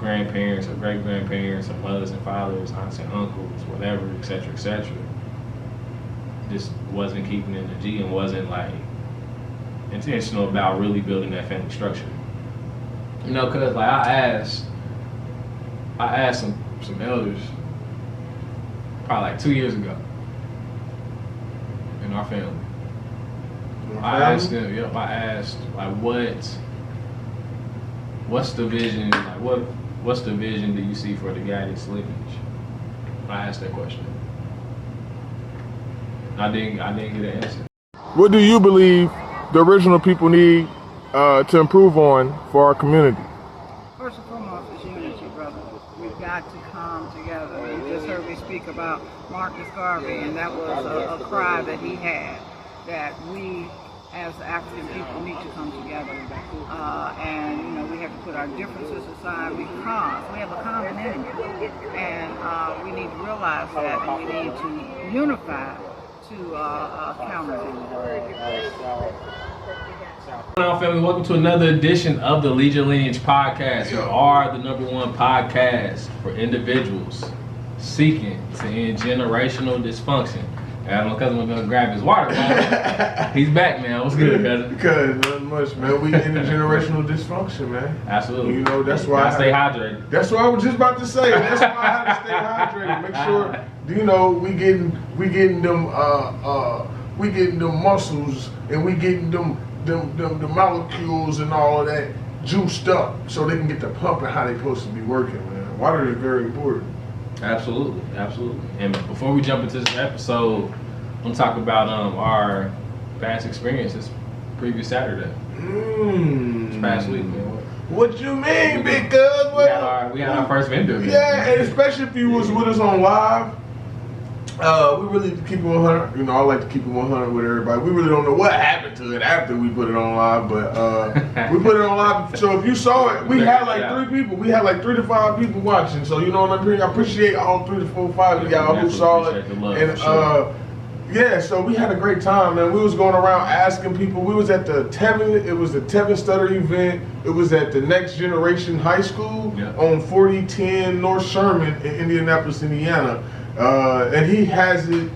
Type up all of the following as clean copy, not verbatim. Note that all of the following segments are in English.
grandparents or great-grandparents or mothers and fathers, aunts and uncles, whatever, etc., etc., just wasn't keeping in the G and wasn't like intentional about really building that family structure. You know, cause like I asked some elders probably like 2 years ago in our family. I asked them, I asked like what's the vision, like what's the vision do you see for the guidance lineage? I asked that question. I didn't get an answer. What do you believe the original people need to improve on for our community? First and foremost is unity, brother. We've got to come together. You just heard me speak about Marcus Garvey, and that was a cry that he had, that we as African people need to come together. And, you know, we have to put our differences aside because we have a common enemy. And we need to realize that, and we need to unify to counter it. Hello, family. Welcome to another edition of the Lead Your Lineage podcast. We are the #1 podcast for individuals seeking to end generational dysfunction. And my cousin was gonna grab his water bottle. He's back, man. What's good, cousin? Because nothing much, man. We in the generational dysfunction, man. Absolutely. You know, that's why I stay hydrated. That's what I was just about to say. That's why I had to stay hydrated. Make sure, you know, we getting them muscles and we getting them molecules and all of that juiced up so they can get the pumping how they supposed to be working, man. Water is very important. Absolutely, absolutely. And before we jump into this episode, I'm gonna talk about our past experiences previous Saturday. This past week, man. What you mean, because we had our first vendor. Yeah, and especially if you was with us on live. We really keep it 100. You know, I like to keep it 100 with everybody. We really don't know what happened to it after we put it on live, but we put it on live. So if you saw it, we had like 3 people. We had like 3 to 5 people watching. So you know what I mean. I appreciate all 3 to 4, 5 of y'all who saw it. And yeah, so we had a great time, man. We was going around asking people. We was at the Tevin. It was the Tevin Stutter event. It was at the Next Generation High School on 4010 North Sherman in Indianapolis, Indiana. And he has it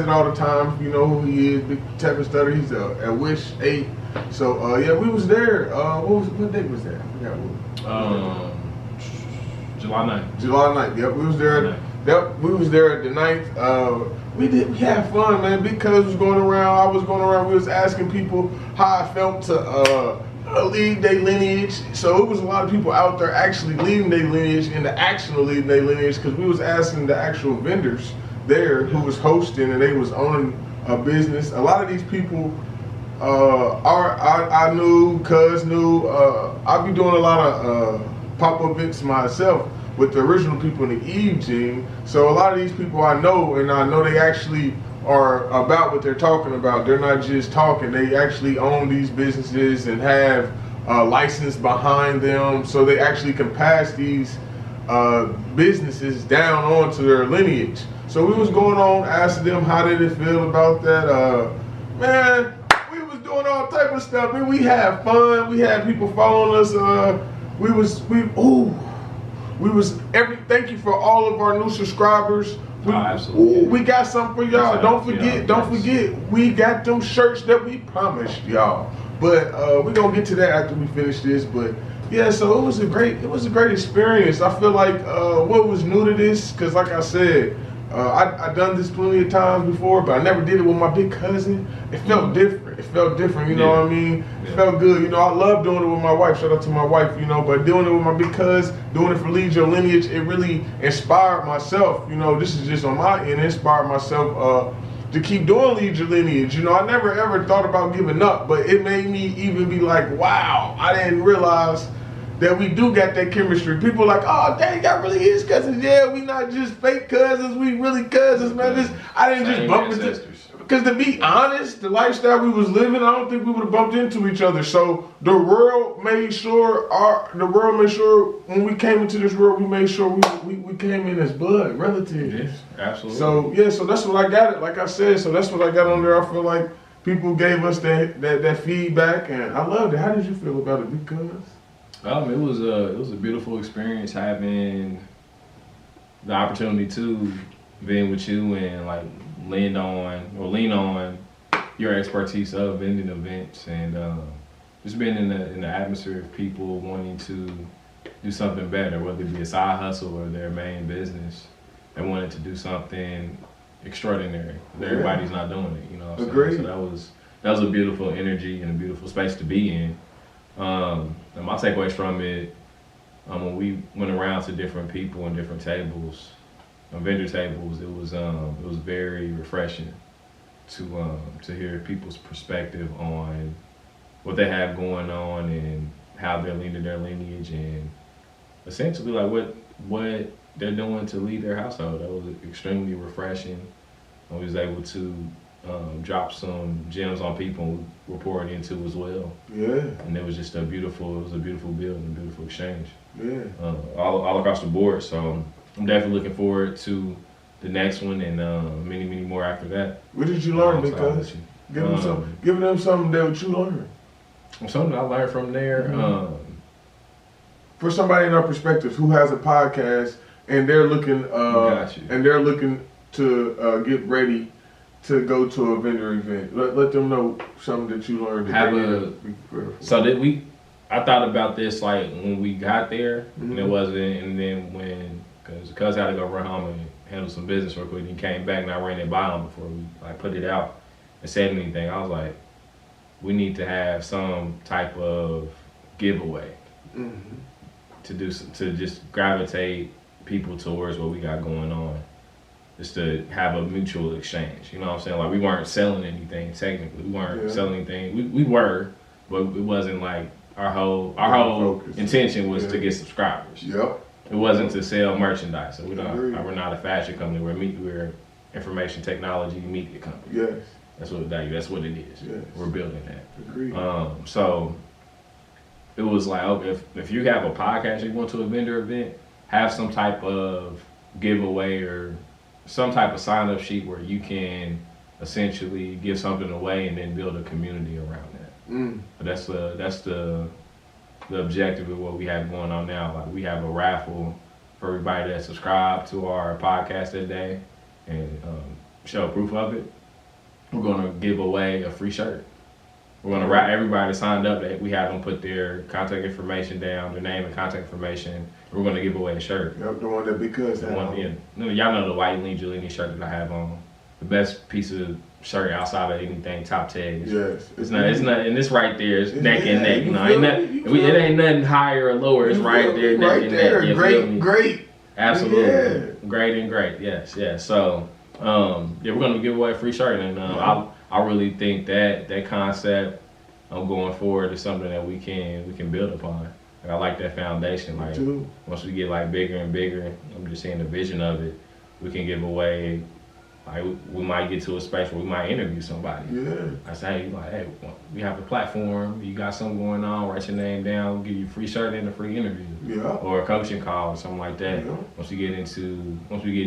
all the time. You know who he is, Big Tevin Stutter. He's at Wish 8. So yeah, we was there. What date was that? I forgot what. July 9th. July 9th. Yep, we was there. Yep, we was there at the 9th. We had fun, man. Big Cuz was going around. I was going around. We was asking people how I felt to lead their lineage. So it was a lot of people out there actually leading their lineage and the action of leading their lineage, because we was asking the actual vendors there who was hosting and they was owning a business. A lot of these people I knew, Cuz knew. I be doing a lot of pop-up events myself with the original people in the Eve team. So a lot of these people I know, and I know they actually are about what they're talking about. They're not just talking, they actually own these businesses and have a license behind them, so they actually can pass these businesses down onto their lineage. So we was going on, asking them how did it feel about that. Man, we was doing all type of stuff. Man, we had fun. We had people following us. Thank you for all of our new subscribers. We got something for y'all. Don't forget, we got them shirts that we promised y'all. But we're gonna get to that after we finish this. But yeah, so it was a great experience. I feel like what was new to this, because like I said, I done this plenty of times before, but I never did it with my big cousin. It felt different. You know what I mean? It felt good. You know, I love doing it with my wife. Shout out to my wife, you know, but doing it with my big cousin, doing it for Lead Your Lineage, it really inspired myself. You know, this is just on my end, inspired myself to keep doing Lead Your Lineage. You know, I never ever thought about giving up, but it made me even be like, wow, I didn't realize that we do got that chemistry. People are like, oh dang, y'all really is cousins. Yeah, we not just fake cousins, we really cousins, man. I didn't just bump into, because to be honest, the lifestyle we was living, I don't think we would have bumped into each other. So the world made sure when we came into this world, we made sure we came in as blood relatives. Yes, absolutely. So yeah, so that's what I got. Like I said, so that's what I got on there. I feel like people gave us that feedback, and I loved it. How did you feel about it, because? It was a beautiful experience having the opportunity to be with you and like lean on your expertise of vending events and just being in the atmosphere of people wanting to do something better, whether it be a side hustle or their main business. They wanted to do something extraordinary. Everybody's not doing it, you know. Agreed. So that was a beautiful energy and a beautiful space to be in. And my takeaways from it, when we went around to different people and different tables, vendor tables, it was very refreshing to hear people's perspective on what they have going on and how they're leading their lineage and essentially like what they're doing to lead their household. That was extremely refreshing. I was able to drop some gems on people we're pouring into as well. Yeah. And it was just a beautiful build and a beautiful exchange. Yeah. All across the board. So I'm definitely looking forward to the next one and many more after that. What did you learn, because giving them something that you learned. Something I learned from there. For somebody in our perspective who has a podcast and they're looking to get ready to go to a vendor event, let them know something that you learned. I thought about this like when we got there, and it wasn't, and then because I had to go run home and handle some business real quick, and he came back and I ran it by him before we like put it out and said anything. I was like, we need to have some type of giveaway to just gravitate people towards what we got going on, just to have a mutual exchange. You know what I'm saying? Like we weren't selling anything technically. We weren't selling anything. We were, but it wasn't like our whole intention was to get subscribers. Yep. It wasn't to sell merchandise. So we're not a fashion company. We're information technology media company. Yes. That's what it is. Yes. We're building that. Agreed. So it was like, okay, if you have a podcast, you go to a vendor event, have some type of giveaway or some type of sign-up sheet where you can essentially give something away and then build a community around that. But that's the objective of what we have going on now. Like we have a raffle for everybody that subscribed to our podcast that day and show proof of it. We're gonna give away a free shirt. We're gonna write everybody that signed up that we have them put their contact information down, their name and contact information. We're gonna give away a shirt. Yep, the one that because y'all know the white Lead Your Lineage shirt that I have on. The best piece of shirt outside of anything top tags. Yes. It's not, and it's right there. It's neck and neck. You know, it ain't nothing higher or lower. It's right there, neck and neck. Great. Absolutely. Yeah. Great and great. Yes. So, we're gonna give away a free shirt, and I really think that concept going forward is something that we can build upon. Like, I like that foundation. Like once we get like bigger and bigger, I'm just seeing the vision of it. We can give away. Like we might get to a space where we might interview somebody. Yeah. I say, hey, we have a platform. You got something going on? Write your name down. We'll give you a free shirt and a free interview. Yeah. Or a coaching call or something like that. Yeah. Once we get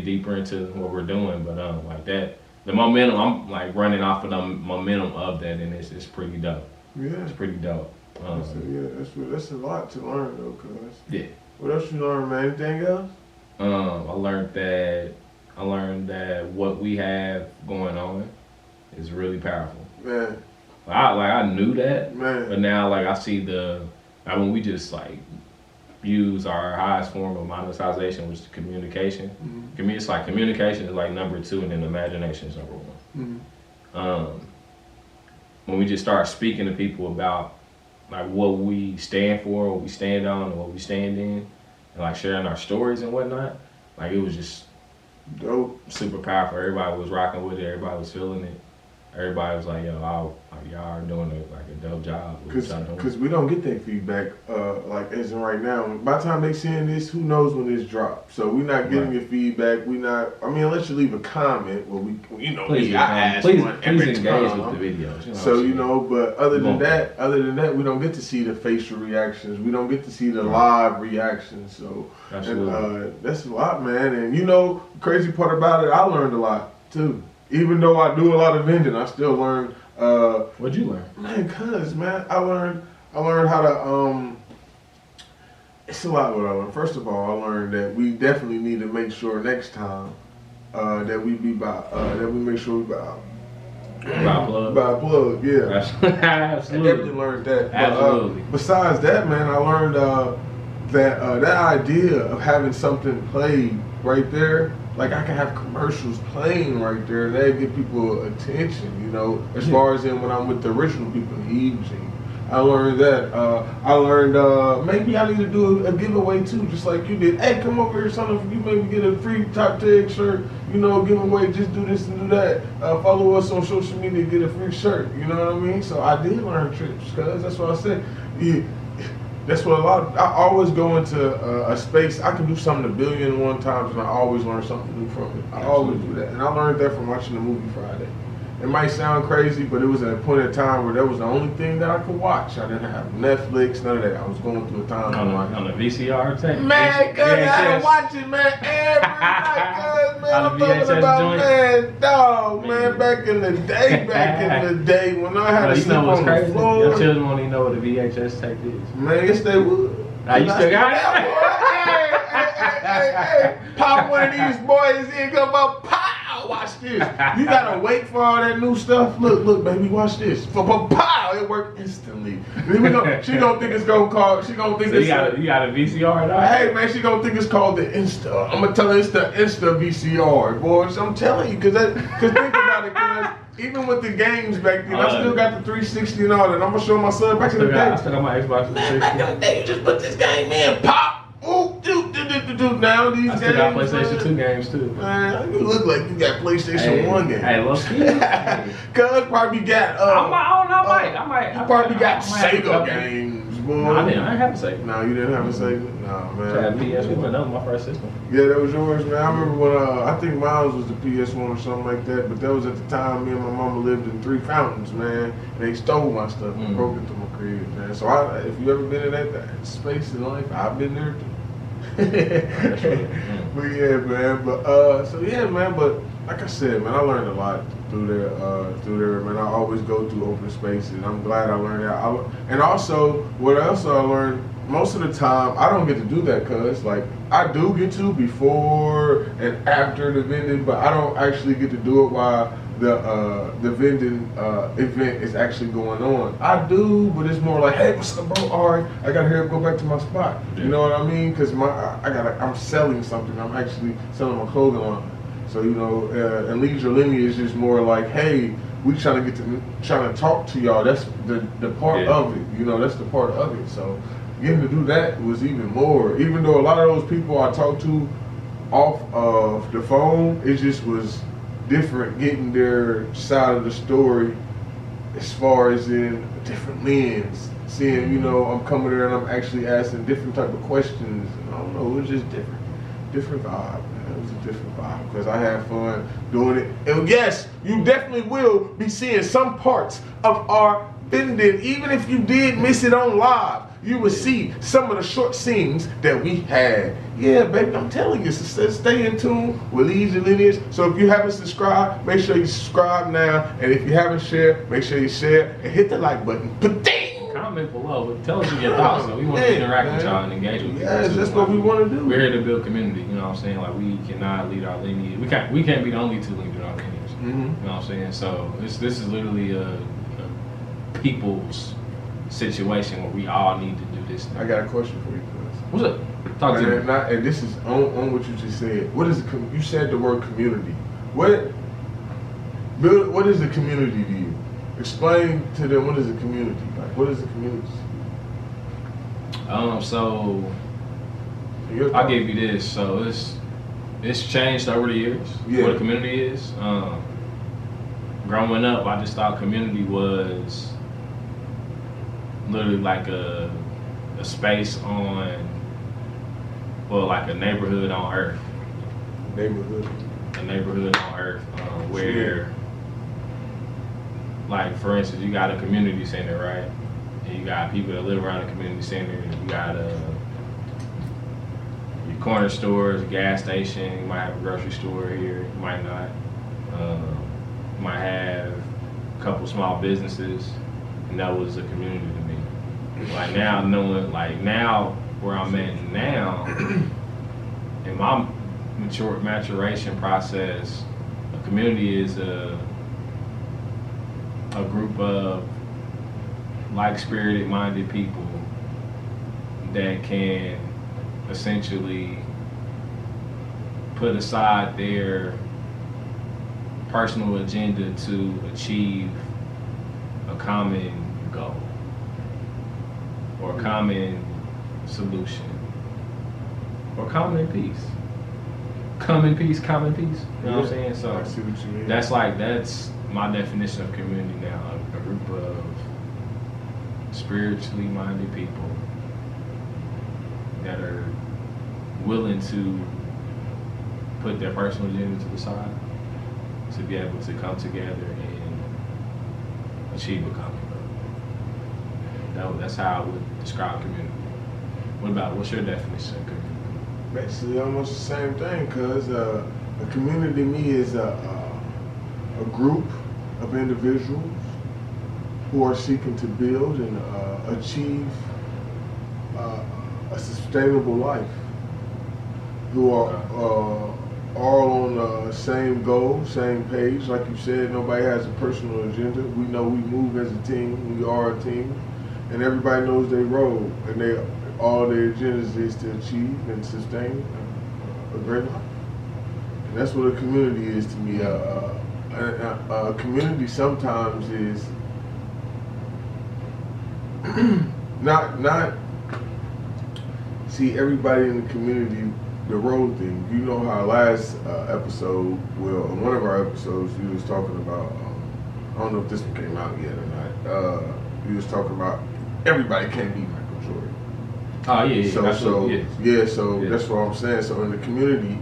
deeper into what we're doing, but like that, the momentum. I'm like running off of the momentum of that, and it's pretty dope. Yeah. It's pretty dope. That's a lot to learn though, cuz. Yeah. What else you learn, man? Anything else? I learned that what we have going on is really powerful. Man. I knew that, man. But now like I see when we just like use our highest form of monetization, which is communication. Mm-hmm. It's like communication is like number 2, and then imagination is number 1. Mm-hmm. When we just start speaking to people about like what we stand for, what we stand on, and what we stand in, and like sharing our stories and whatnot, like it was just dope, super powerful. Everybody was rocking with it. Everybody was feeling it. Everybody was like, "Yo, y'all are doing a dope job." Because we don't get that feedback, like as in right now. By the time they seeing this, who knows when this drops? So we're not getting your feedback. Unless you leave a comment, well, please engage with the videos. But other than that, we don't get to see the facial reactions. We don't get to see the live reactions. So that's a lot, man. And the crazy part about it, I learned a lot too. Even though I do a lot of vending, I still learn. What'd you learn? Man, I learned how to It's a lot what I learned. First of all, I learned that we definitely need to make sure next time that we make sure we by plug, yeah. Absolutely. I definitely learned that. Absolutely. But, besides that, man, I learned that idea of having something played right there, like I can have commercials playing right there, and that get people attention, you know, as far as in when I'm with the original people, the Eves. I learned that. I learned maybe I need to do a giveaway too, just like you did. Hey, come over here, son. If you maybe get a free top tag shirt, you know, giveaway. Just do this and do that. Follow us on social media, get a free shirt. You know what I mean? So I did learn tricks, cause that's what I said. Yeah, that's what I always go into a space. I can do something 1,000,000,001 times, and I always learn something new from it. I always do that, and I learned that from watching the movie Friday. It might sound crazy, but it was at a point in time where that was the only thing that I could watch. I didn't have Netflix, none of that. I was going through a time on the VCR tape. Man, cuz I had to watch it, man, every night, cuz, man. I'm talking about, joint. Man, dog, man, back in the day, when I had to sleep on the floor. Your children won't even know what a VHS tape is. Man, yes they would. Now you still got it? Hey, pop one of these boys in, come up, pow! Watch this. You gotta wait for all that new stuff. Look, baby, watch this. Pow! It worked instantly. She gonna think it's gonna call. She gonna think so you got a VCR now? Hey man, she gonna think it's called the Insta. I'm gonna tell her it's the Insta VCR, boys. I'm telling you, cause think about it, cause even with the games back then, I still got the 360 and all that. I'm gonna show my son back in the day. I still got my Xbox 360. Man, back in the day, you just put this game in, pop. Ooh, do. Now these I still got PlayStation 2 games too. Man, you look like you got PlayStation 1 games. Hey, look, cuz probably got I might. You probably got Sega games, boy. No, I didn't have a Sega. No, you didn't have a Sega? No, man. I had PS1, that was my first system. Yeah, that was yours, man. I remember when I think mine was the PS1 or something like that, but that was at the time me and my mama lived in 3 Fountains, man. They stole my stuff and broke into my crib, man. So if you ever been in that space in life, I've been there too. But yeah, man. But like I said, man, I learned a lot through there, man. I always go through open spaces. I'm glad I learned that. And also, what else I learned, most of the time, I don't get to do that, cuz, like, I do get to before and after the vending, but I don't actually get to do it while the vending event is actually going on. I do, but it's more like, hey, what's up, bro? All right, I gotta hurry up, go back to my spot. You know what I mean? Because I'm selling something. I'm actually selling my clothing line. So and Lead Your Lineage is just more like, hey, we trying to talk to y'all. That's the part of it. That's the part of it. So getting to do that was even more. Even though a lot of those people I talked to off of the phone, it just was different getting their side of the story as far as in a different lens. Seeing, I'm coming there and I'm actually asking different type of questions. I don't know, it was just different vibe, man. It was a different vibe because I had fun doing it. And yes, you definitely will be seeing some parts of our vending, even if you did miss it on live. You will see some of the short scenes that we had. Yeah, baby, I'm telling you, stay in tune with Lead Your Lineage. So if you haven't subscribed, make sure you subscribe now. And if you haven't shared, make sure you share and hit the like button. Comment below. Tell us your thoughts. We want to interact with y'all and engage with you. Yeah, that's what we want to do. We're here to build community. You know what I'm saying? Like, we cannot lead our lineage. We can't be the only two leading our lineage. You know what I'm saying? So this is literally a people's situation where we all need to do this thing. I got a question for you, cuz. What's up? Talk to me. And this is on what you just said. What is you said the word community. What is the community to you? Explain to them what is a community. Like, what is a community? So I'll give you this. So it's changed over the years. What a community is. Growing up, I just thought community was literally like a space on, well, like a neighborhood on Earth. A neighborhood on Earth where, like, for instance, you got a community center, right? And you got people that live around the community center. You got your corner stores, a gas station. You might have a grocery store here. You might not. You might have a couple small businesses, and that was a community to me. Like now, where I'm at now, in my maturation process, a community is a group of like-spirited minded people that can essentially put aside their personal agenda to achieve a common goal or a common solution or common peace. Common peace. You know what I'm saying? So I see what you mean. that's my definition of community now. A group of spiritually minded people that are willing to put their personal agenda to the side to be able to come together and achieve a common goal. That's how I would describe community. What's your definition of community? Basically, almost the same thing, cause a community to me is a group of individuals who are seeking to build and achieve a sustainable life, who are all on the same goal, same page. Like you said, nobody has a personal agenda. We know we move as a team. We are a team, and everybody knows their role, and all their agendas is to achieve and sustain a great life. And that's what a community is to me. A community sometimes is not see everybody in the community the road thing. You know how last episode, well, in one of our episodes, you was talking about, I don't know if this one came out yet or not, you was talking about everybody can't be Michael Jordan. Oh, yeah, So yeah. That's what I'm saying. So in the community,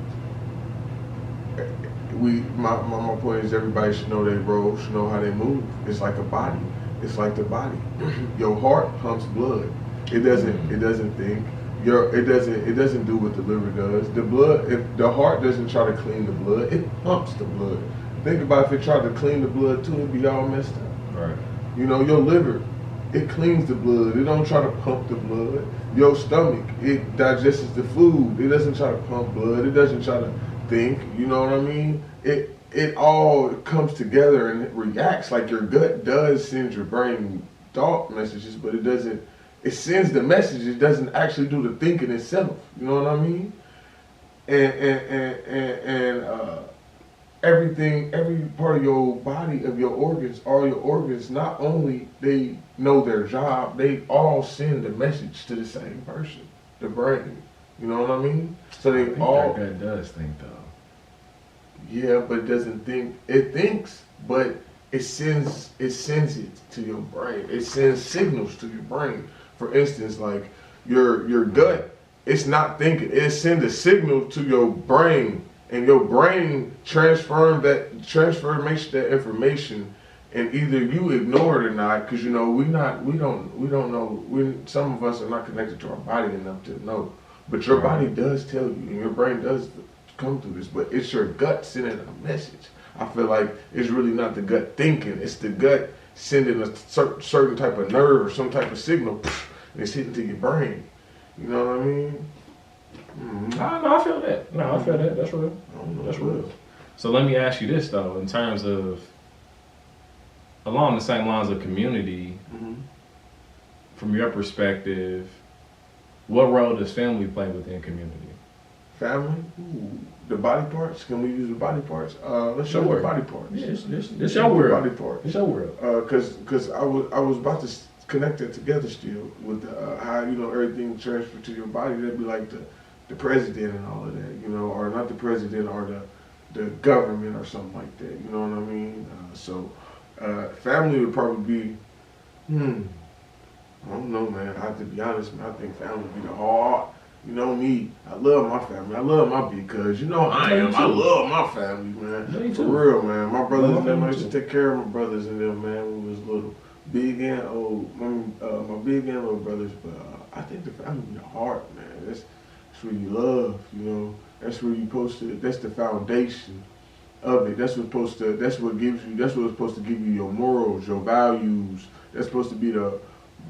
my point is everybody should know their role, should know how they move. It's like a body. It's like the body. Your heart pumps blood. It doesn't think. It doesn't do what the liver does. The blood, if the heart doesn't try to clean the blood, it pumps the blood. Think about if it tried to clean the blood too, it'd be all messed up. Right. You know, your liver, it cleans the blood. It don't try to pump the blood. Your stomach, it digests the food. It doesn't try to pump blood. It doesn't try to think. You know what I mean? It all comes together and it reacts. Like your gut does send your brain thought messages, but it doesn't. It sends the message. It doesn't actually do the thinking itself. You know what I mean? And everything, every part of your body, of your organs, all your organs, not only they know their job, they all send a message to the same person, the brain. You know what I mean? So they all. That does think though. Yeah, but it doesn't think. It thinks, but it sends it to your brain. It sends signals to your brain. For instance, like your gut, it's not thinking. It sends a signal to your brain, and your brain transforms that information, and either you ignore it or not, because you know we don't know. Some of us are not connected to our body enough to know, but your body does tell you, and your brain does come through this. But it's your gut sending a message. I feel like it's really not the gut thinking. It's the gut sending a certain type of nerve or some type of signal, and it's hitting to your brain. You know what I mean? Mm-hmm. No, I feel that. No, I feel that. That's real. That's real. So let me ask you this though, in terms of along the same lines of community, from your perspective, what role does family play within community? Family? Ooh. The body parts? Can we use the body parts? Let's show the body parts. Yeah, it's your world. Body parts. It's your world. Cause I was about to connect that together still with how everything transferred to your body. That'd be like the president and all of that, or not the president or the government or something like that. You know what I mean? So family would probably be. I don't know, man. I have to be honest, man. I think family would be the heart. You know me, I love my family. I love my because I am. I love my family, man. For real, man. My brothers and them, I used to take care of my brothers and them, man, when we was little. Big and old, my big and little brothers, but I think the family be the heart, man. That's where you love, That's where you supposed to. That's the foundation of it. That's what's supposed to give you your morals, your values. That's supposed to be the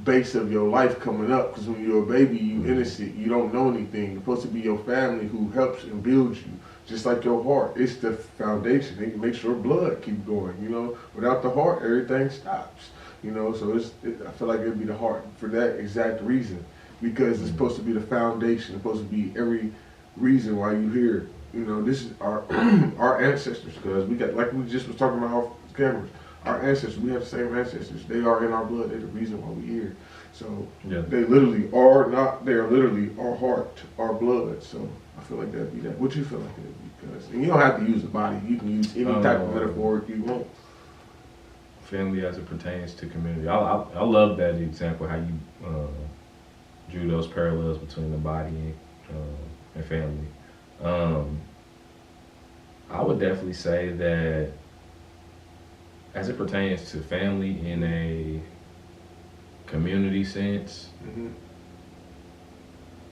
base of your life coming up. Because when you're a baby, you innocent, you don't know anything. It's supposed to be your family who helps and builds you. Just like your heart, it's the foundation. It makes your blood keep going. You know, without the heart, everything stops. You know, so I feel like it'd be the heart for that exact reason, because it's supposed to be the foundation. It's supposed to be every reason why you here. You know, this is our our ancestors, because we got, like we just was talking about off cameras. Our ancestors, we have the same ancestors. They are in our blood. They're the reason why we're here. So they literally are not. They are literally our heart, our blood. So I feel like that'd be that. What you feel like it'd be? Because, and you don't have to use the body. You can use any type of metaphor you want. Family as it pertains to community. I love that example, how you drew those parallels between the body and family. I would definitely say that as it pertains to family in a community sense,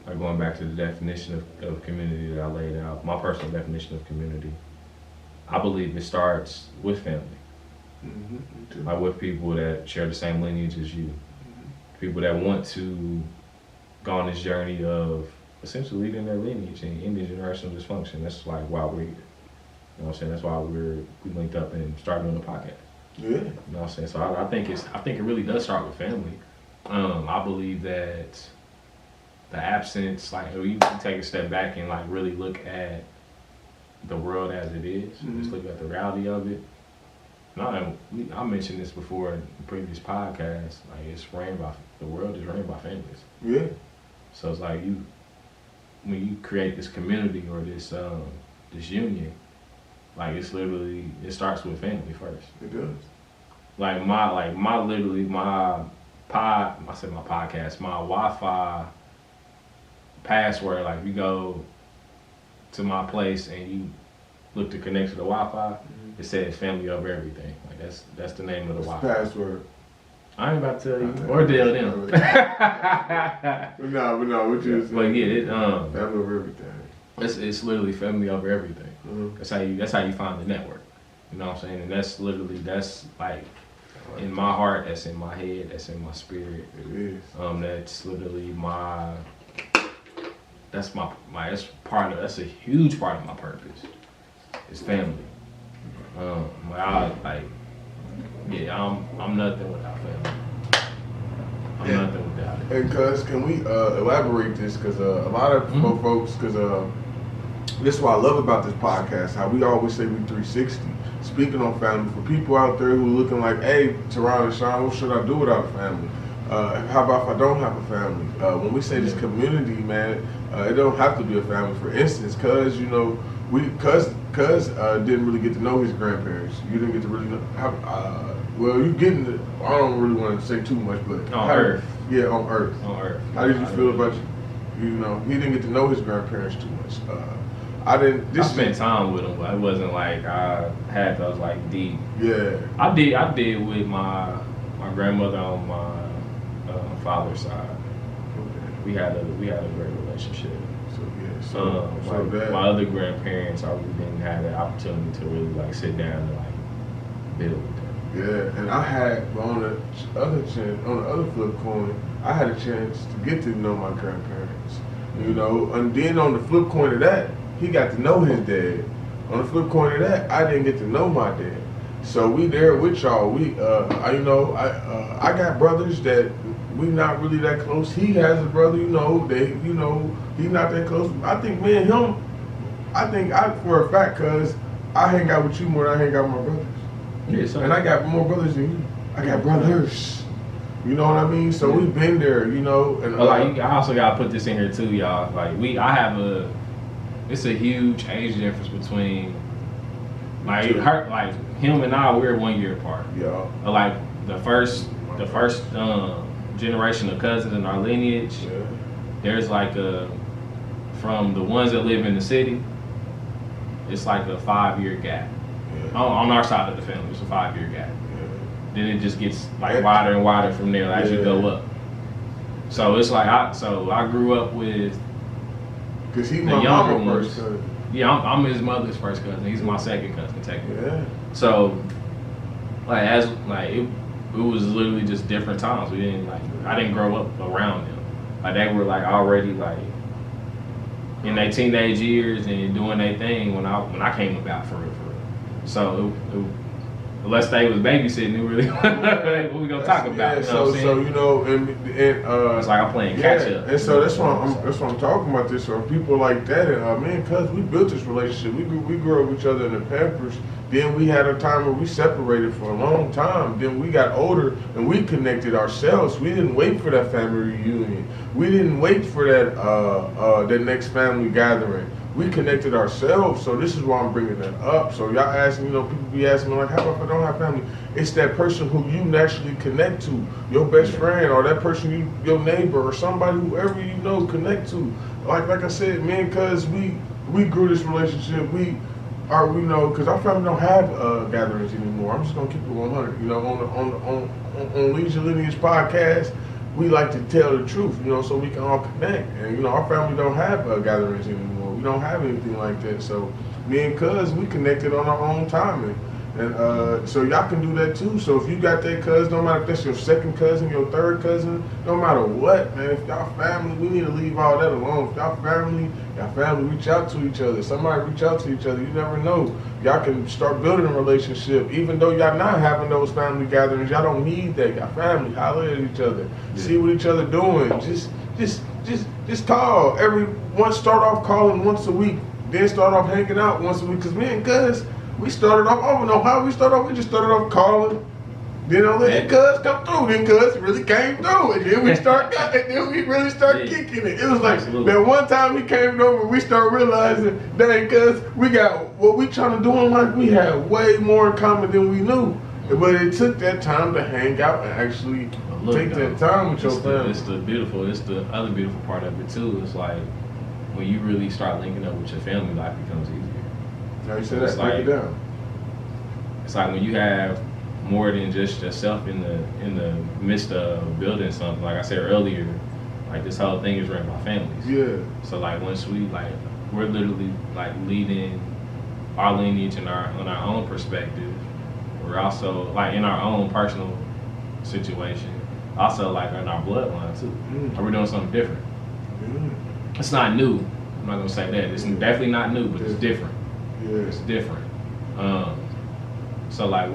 like going back to the definition of community that I laid out, my personal definition of community, I believe it starts with family. Like with people that share the same lineage as you. People that want to go on this journey of essentially leading their lineage and ending generational dysfunction. That's like why we're here. You know what I'm saying? That's why we linked up and started doing the podcast. Yeah. You know what I'm saying? So I think it really does start with family. I believe that the absence, like you can take a step back and like really look at the world as it is. Just look at the reality of it. No, I mentioned this before in the previous podcast. Like the world is ran by families. Yeah. So it's like when you create this community or this union, like it starts with family first. It does. My podcast, my Wi-Fi password. Like you go to my place and you look to connect to the Wi-Fi. It says family over everything. Like that's the name of the Wi-Fi. Password. I ain't about to tell you. Or tell them. No, what you saying? But yeah, family over everything. It's literally family over everything. That's how you find the network. You know what I'm saying? And that's like in my heart, that's in my head, that's in my spirit. It is. That's literally that's a huge part of my purpose. It's family. I'm nothing without family. I'm nothing without it. And cuz, can we elaborate this? Because a lot of folks, because this is what I love about this podcast, how we always say we 360. Speaking on family, for people out there who are looking like, hey, Taron and Sean, what should I do without a family? How about if I don't have a family? When we say this community, man, it don't have to be a family. For instance, cuz, you know, Cuz didn't really get to know his grandparents. You didn't get to really know. You getting to, I don't really want to say too much, but on Earth. Yeah, on Earth. On Earth. How did you feel about you know, he didn't get to know his grandparents too much. I spent time with him, but it wasn't like I had those like deep. Yeah. I did with my grandmother on my father's side. Okay. We had a great relationship. My other grandparents, I really didn't have the opportunity to really like sit down and like build with them. Yeah, and I had on the other flip coin, I had a chance to get to know my grandparents. You know, and then on the flip coin of that, he got to know his dad. On the flip coin of that, I didn't get to know my dad. So we there with y'all. I got brothers that we not really that close. He has a brother, he's not that close. I think me and him, for a fact, cause I hang out with you more than I hang out with my brothers. Yeah, so and I got more brothers than you. I got brothers. You know what I mean? So we've been there, And I also gotta put this in here too, y'all. Like it's a huge age difference between him and I. We're 1 year apart. Yeah. Like the first generation of cousins in our lineage. Yeah. There's like from the ones that live in the city, it's like a 5-year gap. Yeah. On our side of the family, it's a 5-year gap. Yeah. Then it just gets like wider and wider from there as you go up. So it's like I grew up with. Cause he's my mama's first cousin. Yeah, I'm his mother's first cousin. He's my second cousin technically. Yeah. So it was literally just different times. We didn't I didn't grow up around them. Like they were like already like in their teenage years and doing their thing when I came about for real. So unless they was babysitting, it really what we gonna talk about? Yeah, so you know, and it's like I'm playing catch up. And so that's why I'm talking about this. So people like that, and man, cuz we built this relationship. We grew up with each other in the Pampers. Then we had a time where we separated for a long time. Then we got older and we connected ourselves. We didn't wait for that family reunion. We didn't wait for that next family gathering. We connected ourselves, so this is why I'm bringing that up. So y'all asking, you know, people be asking me like, how if I don't have family? It's that person who you naturally connect to, your best friend, or that person your neighbor, or somebody, whoever you know, connect to. Like I said, man, cause we grew this relationship. We know, cause our family don't have gatherings anymore. I'm just gonna keep it 100. You know, on Lead Your Lineage podcast, we like to tell the truth, you know, so we can all connect. And you know, our family don't have gatherings anymore. We don't have anything like that. So me and cuz, we connected on our own timing. And so y'all can do that too. So if you got that cuz, no matter if that's your second cousin, your third cousin, no matter what, man, if y'all family, we need to leave all that alone. If y'all family reach out to each other. Somebody reach out to each other. You never know. Y'all can start building a relationship. Even though y'all not having those family gatherings, y'all don't need that. Y'all family, holler at each other. Yeah. See what each other doing. Just call. Everyone start off calling once a week. Then start off hanging out once a week. Cause me and cuz, we started off, I don't know how we started off. We just started off calling. Then I let cuz come through. Then cuz really came through. And then we really started kicking it. It was like that one time we came over, we started realizing, dang cuz, we got what we trying to do in life, we had way more in common than we knew. But it took that time to hang out and actually take that time with your family. It's the other beautiful part of it too. It's like when you really start linking up with your family, life becomes easier. Now you said that, break it down. It's like when you have more than just yourself in the midst of building something. Like I said earlier, like this whole thing is ran by families. Yeah. So like once we're literally like leading our lineage on our own perspective. We're also like in our own personal situation. Also like in our bloodline too. Are we doing something different? It's not new. I'm not gonna say that. It's definitely not new, but it's different. Yeah. It's different. So like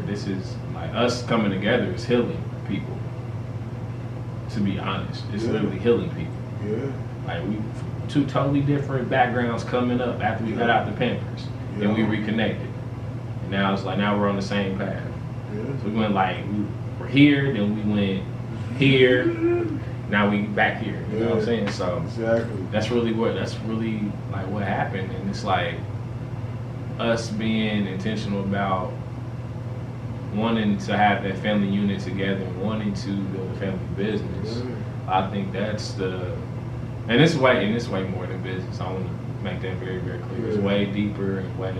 this is like us coming together is healing people. To be honest, it's literally healing people. Yeah. Like we two totally different backgrounds coming up after we got out the Pampers, and we reconnected. And now it's like now we're on the same path. Yeah. So we went we're here, then we went here. Now we back here. You know what I'm saying? So exactly. That's really like what happened, and it's like us being intentional about wanting to have that family unit together and wanting to build a family business. I think that's and it's way more than business. I want to make that very, very clear. It's way deeper and way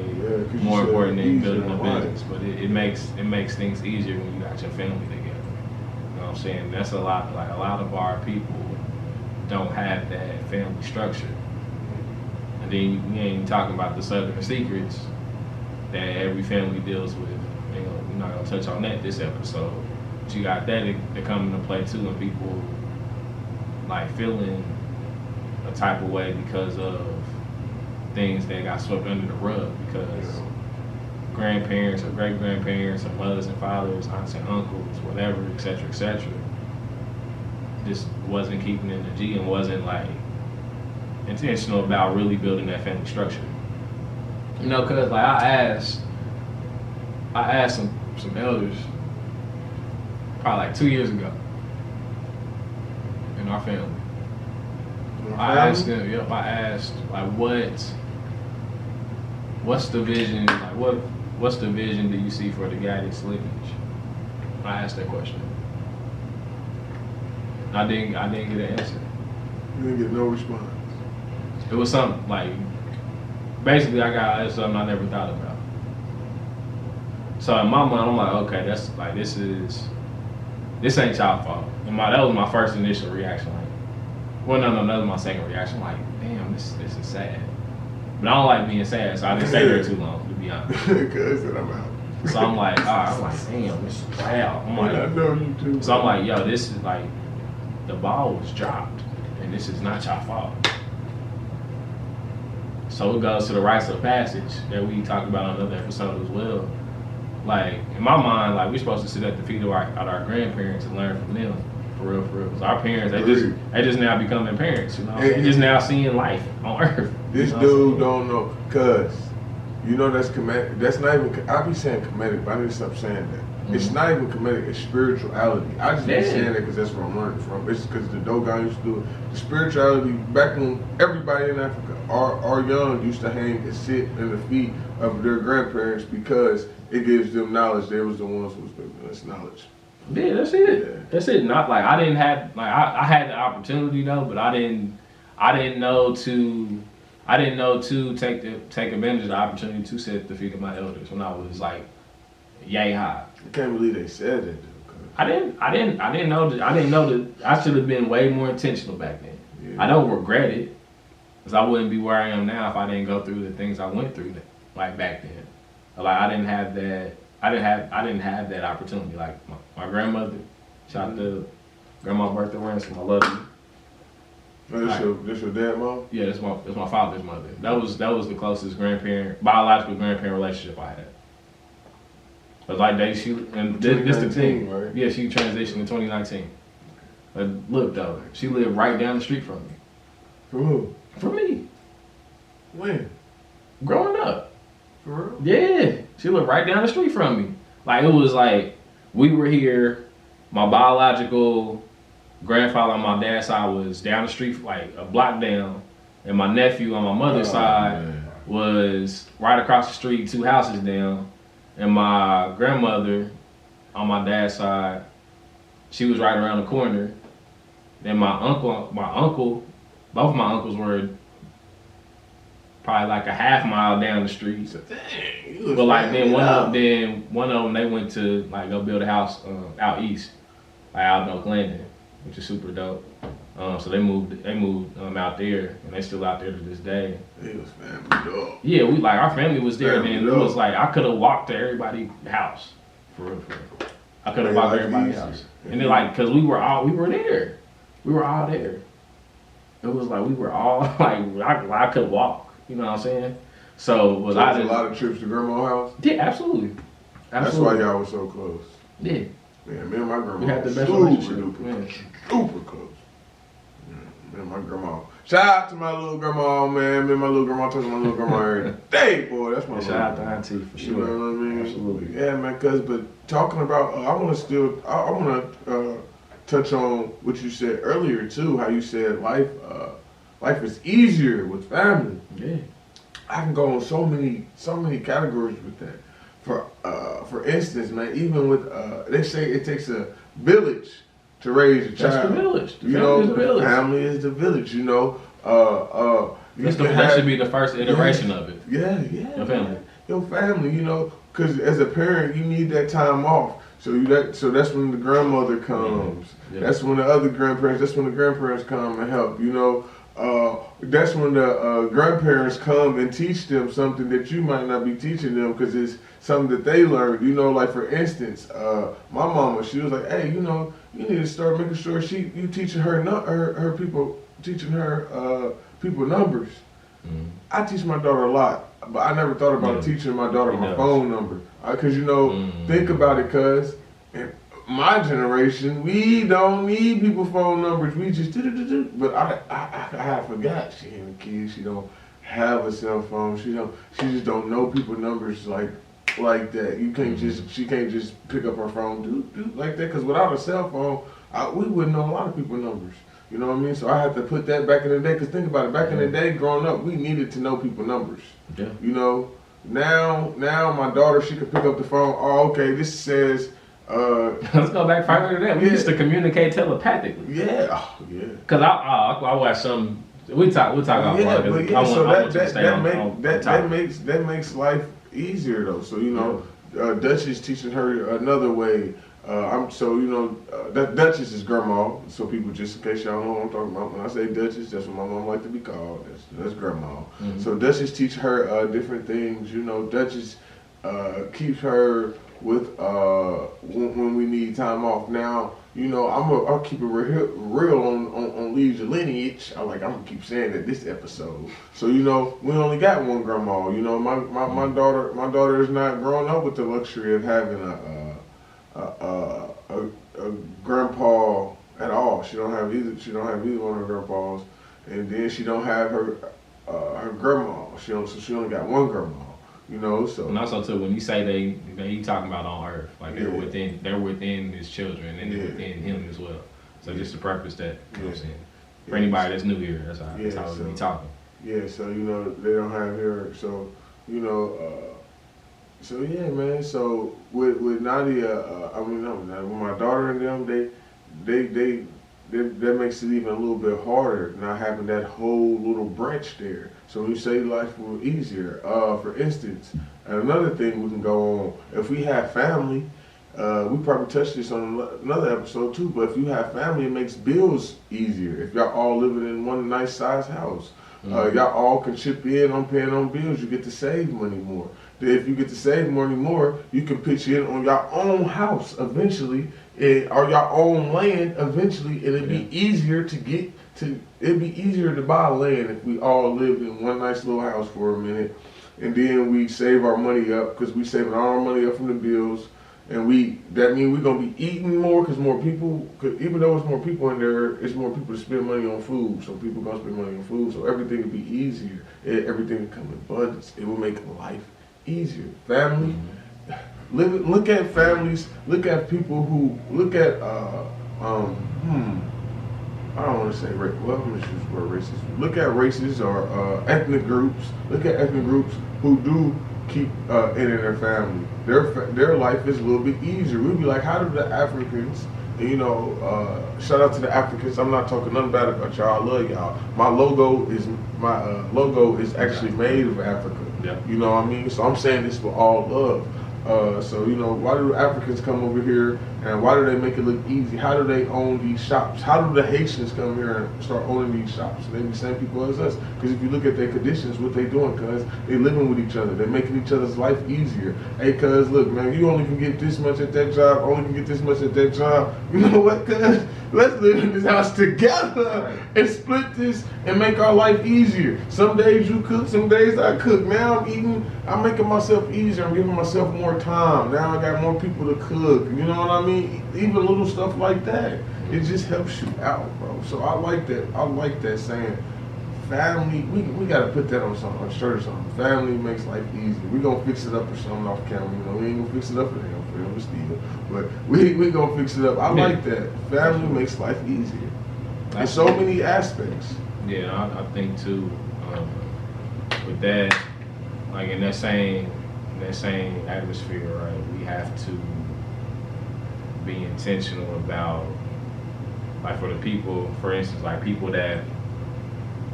more important than building a business. But it makes things easier when you got your family together. You know what I'm saying? That's a lot of our people don't have that family structure. And then we ain't talking about the Southern secrets that every family deals with. We're not gonna touch on that this episode. But you got that to come into play too, when people like feeling a type of way because of things that got swept under the rug, because grandparents or great grandparents or mothers and fathers, aunts and uncles, whatever, etc., just wasn't keeping in the G and wasn't like intentional about really building that family structure. You know, cause like I asked some elders probably like 2 years ago in our family. I asked them, I asked like what's the vision, like what's the vision do you see for the Gaddis lineage? I asked that question. I didn't get an answer. You didn't get no response. It was something like, basically I got something I never thought about. So in my mind, I'm like, okay, that's like, this ain't y'all fault. And that was my first initial reaction. Like, well, no, that was my second reaction. Like, damn, this is sad. But I don't like being sad, so I didn't stay there too long, to be honest. Cause I'm out. So I'm like, damn, this is loud. I'm like, I know you too. So I'm like, yo, this is like, the ball was dropped, and this is not your fault. So it goes to the rites of passage that we talked about on another episode as well. Like, in my mind, like, we're supposed to sit at the feet of our grandparents and learn from them. For real, for real. Because our parents, they just now becoming parents, you know? They just now seeing life on earth. This dude don't know, cuz, you know that's comedic. That's not even, I be saying comedic, but I need to stop saying that. Mm-hmm. It's not even comedic, it's spirituality. I just be saying that because that's where I'm learning from. It's because the Dogon used to do it. The spirituality, back when everybody in Africa, our young used to hang and sit in the feet of their grandparents because it gives them knowledge. They was the ones who was giving us knowledge. Yeah, that's it. Yeah. That's it. Not like I didn't have, like, I had the opportunity though, but I didn't know to take advantage of the opportunity to sit at the feet of my elders when I was like yay high. I can't believe they said that though. I didn't know that I should have been way more intentional back then. Yeah. I don't regret it, because I wouldn't be where I am now if I didn't go through the things I went through like back then. Like I didn't have that opportunity. Like my grandmother, shout out to Grandma Bertha Ransom, I love you. That's your dad, mom? Yeah, that's my father's mother. That was the closest biological grandparent relationship I had. But like this the thing, right? Yeah, she transitioned in 2019. But look though, she lived right down the street from me. From who? From me. When? Growing up. For real? Yeah, she lived right down the street from me. Like it was like we were here. My biological grandfather on my dad's side was down the street, like a block down, and my nephew on my mother's side was right across the street, 2 houses down. And my grandmother, on my dad's side, she was right around the corner. Then my uncle, both of my uncles were probably like a half mile down the street. So, dang, but like then one of them, they went to like go build a house out east, like out in Oak Landing, which is super dope. So they moved out there, and they still out there to this day. It was family dog. Yeah, our family was there. Then it was like I could have walked to everybody's house, for real. I could have walked to everybody's house, and then like because we were there, we were all there. It was like we were all like I could walk, you know what I'm saying? So was I? A lot of trips to grandma's house. Yeah, absolutely. That's why y'all were so close. Yeah. Man, me and my grandma we had the best relationship. Super close. Man, my grandma. Shout out to my little grandma, man. Me and my little grandma talking to my little grandma every day, boy. That's my shout out to Auntie for sure. You know what I mean? Absolutely. Yeah, man. But talking about, I want to touch on what you said earlier too. How you said life is easier with family. Yeah. I can go on so many categories with that. For instance, man, even with they say it takes a village to raise a child. That's the village. Family is the village. You know, that should be the first iteration of it. Yeah. Your family. You know, because as a parent, you need that time off. So that's when the grandmother comes. Yeah. That's when the other grandparents. That's when the grandparents come and help. You know, that's when the grandparents come and teach them something that you might not be teaching them because it's something that they learned. You know, like for instance, my mama, she was like, hey, you know, you need to start making sure you teaching her people, teaching her people numbers. Mm-hmm. I teach my daughter a lot, but I never thought about teaching my daughter my phone number. Because, you know, think about it, cuz in my generation, we don't need people's phone numbers. We just but I forgot she ain't a kid. She don't have a cell phone. She just don't know people's numbers like that. You can't she can't just pick up her phone like that. Because without a cell phone, we wouldn't know a lot of people's numbers. You know what I mean? So I had to put that back in the day. Because think about it, back in the day, growing up, we needed to know people's numbers. Yeah. You know, now my daughter, she can pick up the phone. Oh, okay, this says. Let's go back further to that. We used to communicate telepathically. Yeah, Cause I watched some. We talk about. That makes life easier though. So you know, Dutch is teaching her another way. That Duchess is grandma. So people, just in case y'all know what I'm talking about, when I say Duchess, that's what my mom like to be called. That's grandma. Mm-hmm. So Duchess teach her different things. You know, Duchess keeps her with when we need time off. Now, you know, I'll keep it real on Lead Your Lineage. I'm gonna keep saying that this episode. So, you know, we only got one grandma. You know, my daughter is not growing up with the luxury of having a grandpa at all. She don't have either one of her grandpas, and then she don't have her grandma. So she only got one grandma. You know, so. And also too, when you say you talking about on Earth, like they're within his children and they're within him as well. So just to preface that, you know what I'm saying. For anybody that's new here, that's how we be talking. Yeah, so you know they don't have her, so you know, so yeah, man. So with Nadia, with my daughter and them, that makes it even a little bit harder not having that whole little branch there. So when you say life will be easier, for instance, another thing we can go on, if we have family, we probably touched this on another episode too, but if you have family, it makes bills easier. If y'all all living in one nice size house, y'all all can chip in on paying on bills, you get to save money more. If you get to save money more, you can pitch in on your own house eventually, or your own land eventually, and it'd be easier to buy land if we all lived in one nice little house for a minute, and then we save our money up, because we saving all our money up from the bills, and that means we're gonna be eating more, because more people, even though it's more people in there, it's more people to spend money on food, so people gonna spend money on food, so everything will be easier, everything will come in abundance, it will make life easier. Family, look at families, look at people who, I don't want to say race. Well, I'm going to use the word racist. Look at races or ethnic groups. Look at ethnic groups who do keep it in their family. Their life is a little bit easier. We'd be like, how do the Africans? And, you know, shout out to the Africans. I'm not talking nothing bad about y'all. I love y'all. My logo is actually made of Africa. Yep. You know what I mean? So I'm saying this with all love. So, you know, why do Africans come over here, and why do they make it look easy? How do they own these shops? How do the Haitians come here and start owning these shops? They be the same people as us. Because if you look at their conditions, what they doing, cuz they living with each other. They're making each other's life easier. Hey, cuz, look, man, you only can get this much at that job, only can get this much at that job. You know what, cuz? Let's live in this house together and split this and make our life easier. Some days you cook, some days I cook. Now I'm making myself easier. I'm giving myself more time. Now I got more people to cook. You know what I mean? Even little stuff like that. It just helps you out, bro. So I like that. I like that saying. Family, we gotta put that on something, on shirt or something. Family makes life easier. We gonna fix it up or something off camera. You know, we ain't gonna fix it up for them, Steve. But we gonna fix it up. I like that. Family makes life easier. In so many aspects. Yeah, I think too. With that, like in that same atmosphere, right? We have to be intentional about, like, for the people, for instance, like people that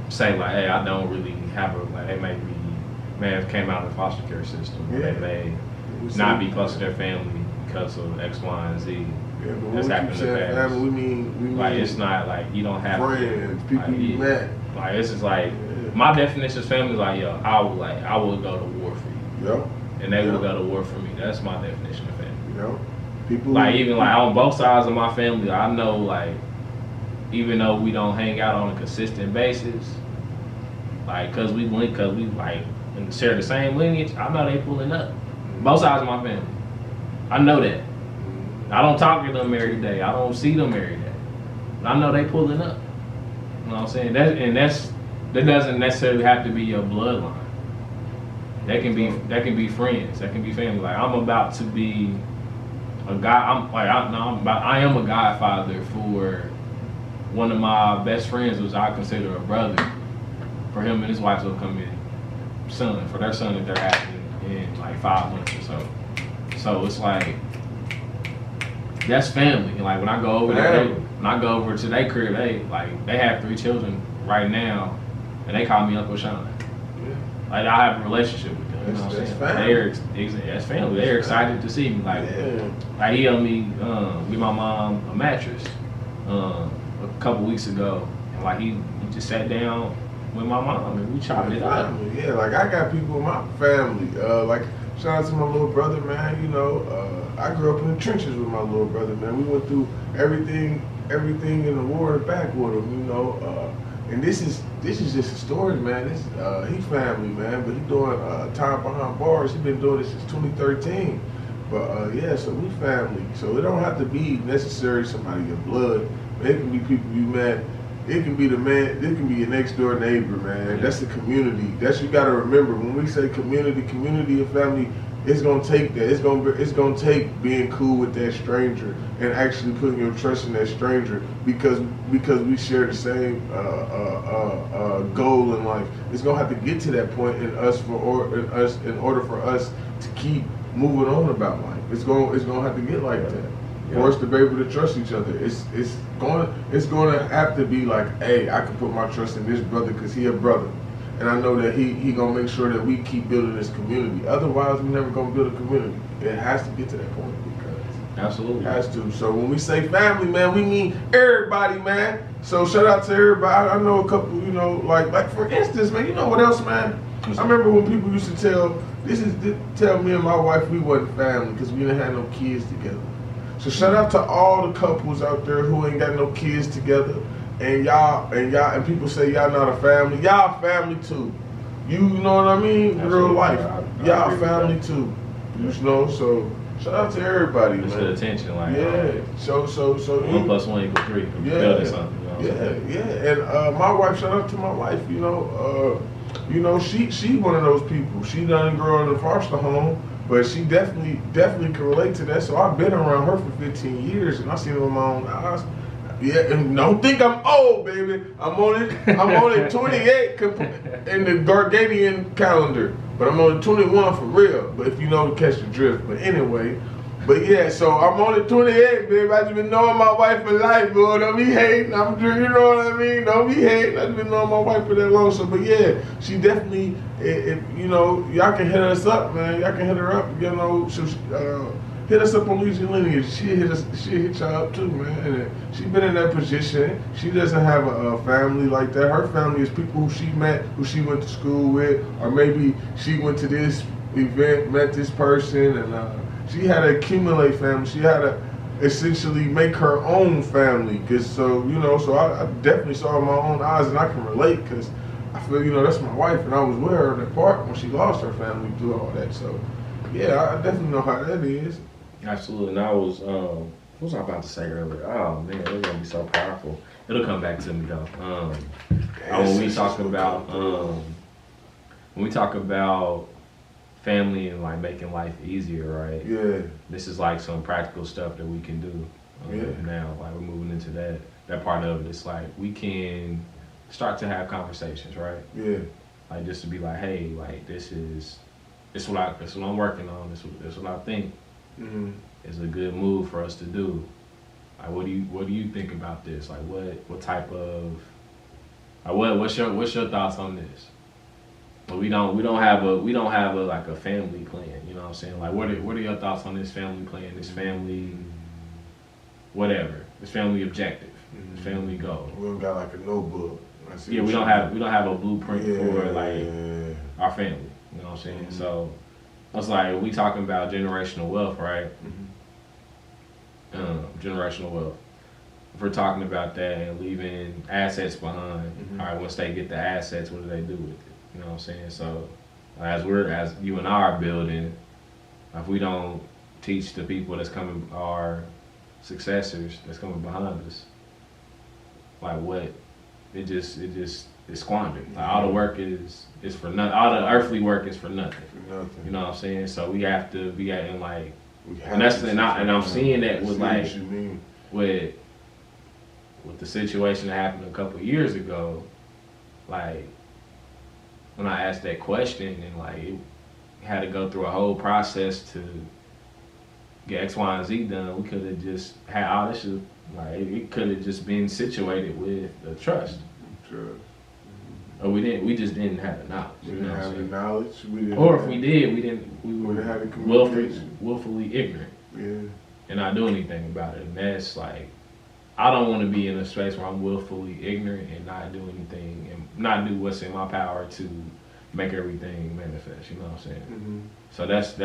say like, hey, I don't really have they may have came out of the foster care system, or they may not be close to their family because of X, Y, and Z. Yeah, but that's happened in the past. Family, we mean like it's not like you don't have friends, people you met. Like it's just like my definition of family is like, yo, I would go to war for you. Yep. And they would go to war for me. That's my definition of family. Yep. People like even like on both sides of my family, I know like even though we don't hang out on a consistent basis, like cause we like and share the same lineage, I know they pulling up. Both sides of my family. I know that. I don't talk to them every day. I don't see them every day. But I know they pulling up. You know what I'm saying? That doesn't necessarily have to be your bloodline. That can be friends. That can be family. Like I'm about to be a guy. I am a godfather for one of my best friends, which I consider a brother. For him and his wife's upcoming son, for their son that they're having in like 5 months or so. So it's like that's family. And like when I go over there, when I go over to their crib, they have 3 children right now, and they call me Uncle Sean. Yeah. Like I have a relationship with them. You know what I'm saying? Family. That's family. They're excited to see me. Like he helped me get my mom a mattress a couple weeks ago, and like he just sat down with my mom and we chopped it up. Yeah, like I got people in my family. Like Shout out to my little brother, man. You know, I grew up in the trenches with my little brother, man. We went through everything in the war and back with him, you know. And this is just a story, man. This he family, man, but he doing time behind bars. He been doing this since 2013. But yeah, so we family. So it don't have to be necessarily somebody your blood. It can be people you met. It can be the man. It can be your next door neighbor, man. That's the community. That's you got to remember when we say community and family. It's gonna take that. It's gonna take being cool with that stranger and actually putting your trust in that stranger because we share the same goal in life. It's gonna have to get to that point in order for us to keep moving on about life. It's gonna have to get like that for us to be able to trust each other. It's gonna have to be like, hey, I can put my trust in this brother because he a brother. And I know that he gonna make sure that we keep building this community. Otherwise, we're never gonna build a community. It has to get to that point because absolutely it has to. So when we say family, man, we mean everybody, man. So shout out to everybody. I know a couple, you know, like for instance, man, you know what else, man? I remember when people used to tell me and my wife we wasn't family because we didn't have no kids together. So shout out to all the couples out there who ain't got no kids together. And people say y'all not a family. Y'all family too. You know what I mean? Absolutely. Real life. Y'all family too. You know, so shout out to everybody, man. It's the attention, like So 1 + 1 = 3. Building something. You know And my wife, shout out to my wife. You know, she one of those people. She done grow in a foster home, but she definitely can relate to that. So I've been around her for 15 years, and I seen her with my own eyes. Yeah, and don't think I'm old, baby. I'm only 28 in the Gargadian calendar, but I'm only 21 for real. But if you know to catch the drift. But anyway, yeah. So I'm only 28, baby. I just been knowing my wife for life, boy. Don't be hating. You know what I mean? Don't be hating. I just been knowing my wife for that long. So, but yeah, she definitely. You know, y'all can hit us up, man. Y'all can hit her up. You know, hit us up on Lead Your Lineage. She hit y'all up too, man. And she been in that position. She doesn't have a family like that. Her family is people who she met, who she went to school with, or maybe she went to this event, met this person, and she had to accumulate family. She had to essentially make her own family. So I definitely saw it with my own eyes, and I can relate because I feel, that's my wife, and I was with her in that part when she lost her family through all that. So yeah, I definitely know how that is. Absolutely. And I was, what was I about to say earlier? Oh man, it's gonna be so powerful. It'll come back to me though. When we talk about family and like making life easier, right? Yeah. This is like some practical stuff that we can do now. Like we're moving into that part of it. It's like we can start to have conversations, right? Yeah. Like just to be like, hey, like this is what I'm working on. This what I think. Mm-hmm. Is a good move for us to do. Like, what do you think about this? Like, what type of, like, what's your thoughts on this? But we don't have a like a family plan. You know what I'm saying? Like, what are your thoughts on this family plan? This family, whatever. This family objective. This family goal. We don't got like a notebook. We don't have a blueprint for like our family. You know what I'm saying? Mm-hmm. So. It's like we talking about generational wealth, right? Mm-hmm. Generational wealth. If we're talking about that and leaving assets behind, all right, once they get the assets, what do they do with it? You know what I'm saying? So as you and I are building, if we don't teach the people that's coming, our successors that's coming behind us, like what, it's squandered. Like all the work is for nothing. All the earthly work is for nothing. You know what I'm saying? So we have to be acting like, and I'm seeing that with like with the situation that happened a couple of years ago. Like when I asked that question and like it had to go through a whole process to get X, Y, and Z done. We could have just had all this shit. Like it could have just been situated with the trust. Or we just didn't have the knowledge. We didn't have the knowledge. Or if we did, we were willfully ignorant. Yeah. And not do anything about it. And that's like, I don't want to be in a space where I'm willfully ignorant and not do anything and not do what's in my power to make everything manifest. You know what I'm saying? Mm-hmm. So that's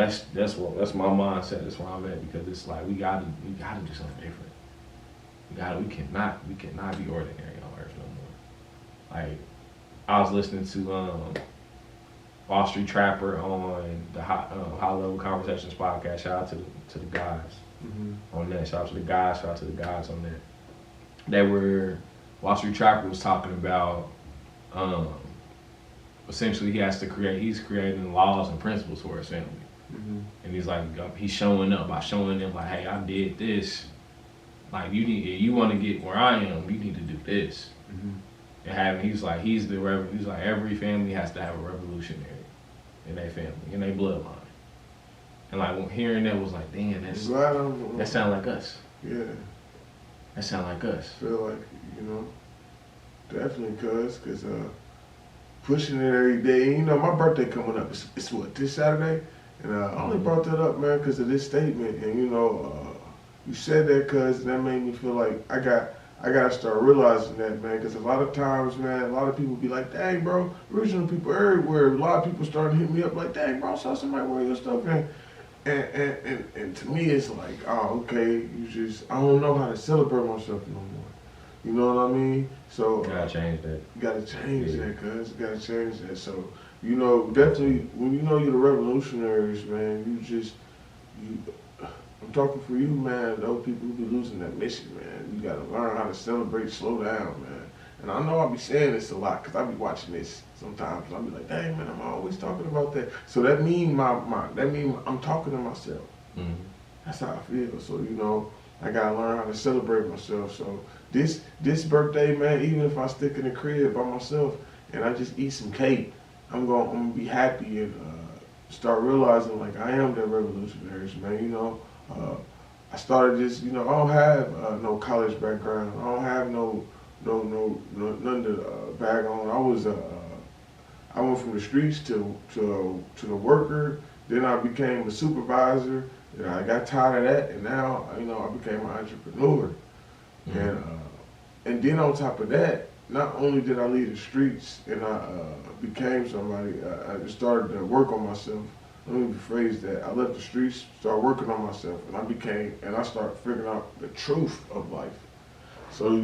my mindset. That's where I'm at, because it's like we gotta do something different. We cannot be ordinary on earth no more. Like, I was listening to Wall Street Trapper on the High Level Conversations podcast. Shout out to the guys on that. Shout out to the guys. Shout out to the guys on that. Wall Street Trapper was talking about essentially he's creating laws and principles for his family. And he's like, he's showing up by showing them like, hey, I did this. Like, you want to get where I am, you need to do this. And he's like every family has to have a revolutionary in their family, in their bloodline. And like, hearing that was like, damn, that sound like us. Yeah. That sound like us. Feel like, definitely, cause pushing it every day. My birthday coming up. It's what, this Saturday? And I only brought that up, man, because of this statement. And you said that, cause that made me feel like I gotta start realizing that, man. Because a lot of times, man, a lot of people be like, dang, bro, original people everywhere. A lot of people starting to hit me up like, dang, bro, I saw somebody wear your stuff, and to me, it's like, oh, okay, I don't know how to celebrate myself no more. You know what I mean? So you gotta change that. You gotta change that, cuz. You gotta change that. So, definitely, when you're the revolutionaries, man, I'm talking for you, man. Those people who be losing that mission, man. You gotta learn how to celebrate, slow down, man. And I know I'll be saying this a lot, because I be watching this sometimes. I'll be like, dang, man, I'm always talking about that. So that mean I'm talking to myself. That's how I feel. So, I gotta learn how to celebrate myself. So this birthday, man, even if I stick in the crib by myself and I just eat some cake, I'm gonna be happy and start realizing like I am that revolutionaries, man. I started this. I don't have no college background. I don't have none to bag on. I went from the streets to the worker. Then I became a supervisor. I got tired of that, and now I became an entrepreneur. And then on top of that, not only did I leave the streets and I became somebody, I just started to work on myself. Let me rephrase that. I left the streets, started working on myself, and I started figuring out the truth of life. So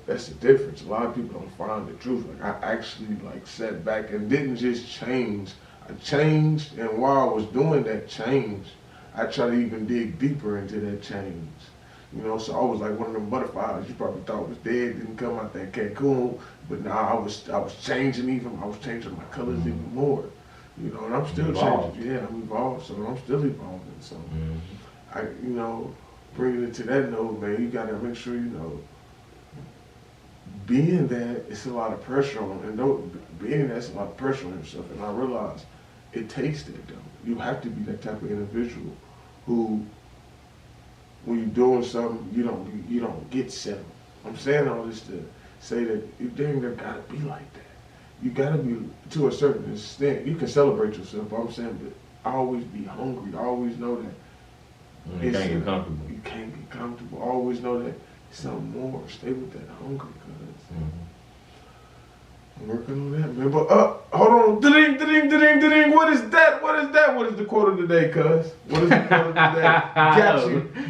that's the difference. A lot of people don't find the truth. Like, I actually sat back and didn't just change. I changed, and while I was doing that change, I try to even dig deeper into that change. So I was like one of them butterflies you probably thought was dead, didn't come out that cocoon, but now I was changing I was changing my colors even more. And I'm still changing. Yeah, I'm evolved, so I'm still evolving. So I bringing it to that note, man, you gotta make sure being that, it's a lot of pressure on, and being that's a lot of pressure on yourself. And I realize it takes that though. You have to be that type of individual who, when you're doing something, you don't get settled. I'm saying all this to say that you dang near gotta be like that. You gotta be, to a certain extent. You can celebrate yourself, but I'm saying, but always be hungry. Always know that you can't get comfortable. You can't get comfortable. Always know that something more. Stay with that hungry, cuz. I'm working on that, man. But hold on. Ding, ding, ding, ding. What is that? What is that? What is the quote of the day, cuz? What is the quote of the day?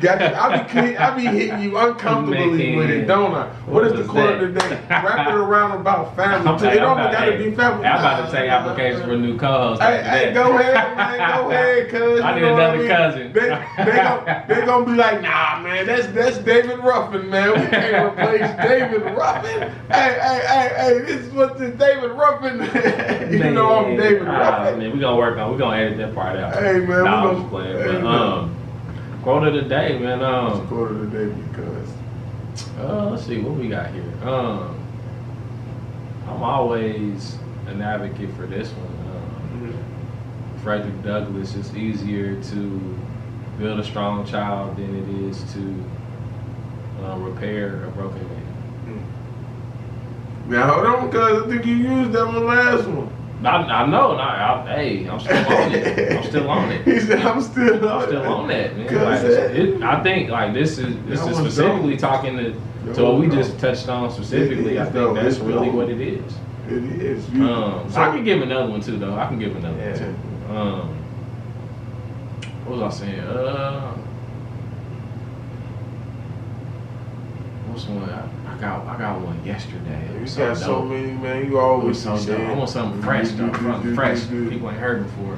Got you. I be hitting you uncomfortably with it, don't I? What is the quote of the day? Wrap it around about family. It don't gotta be family. I'm about to take applications for a new co-host. Hey, go ahead, man. Go ahead, cuz. I need another cousin. They gonna be like, nah, man. That's David Ruffin, man. We can't replace David Ruffin. Hey. This is what. David Ruffin. I'm David Ruffin. Man, we're gonna edit that part out. Hey, man. I was playing. Hey, but, quote of the day, man. Quote of the day, because. Let's see what we got here. I'm always an advocate for this one. Frederick Douglass, it's easier to build a strong child than it is to repair a broken man. Now hold on, cuz I think you used that one last one. I know. Hey, I'm still on it. I'm still on it. He said, I'm still on that, man. I think this is specifically talking to what we just touched on specifically. I think that's really what it is. It is. So I can give another one too, though. I can give another one too. What was I saying? What's one? I got one yesterday. You got so many, man. You always so dope. I want something fresh, though. Something fresh. People ain't heard before.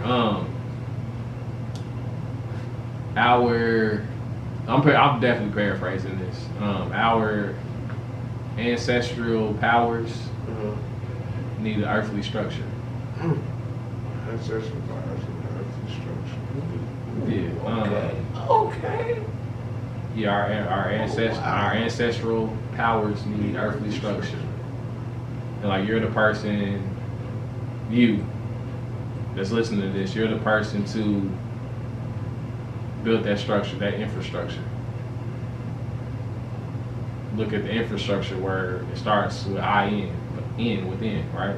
I'm definitely paraphrasing this. Our ancestral powers need an earthly structure. Ancestral powers need an earthly structure. Yeah. Okay. Yeah, our ancestral powers need earthly structure. And like you're the person, you that's listening to this, you're the person to build that structure, that infrastructure. Look at the infrastructure where it starts with within, right?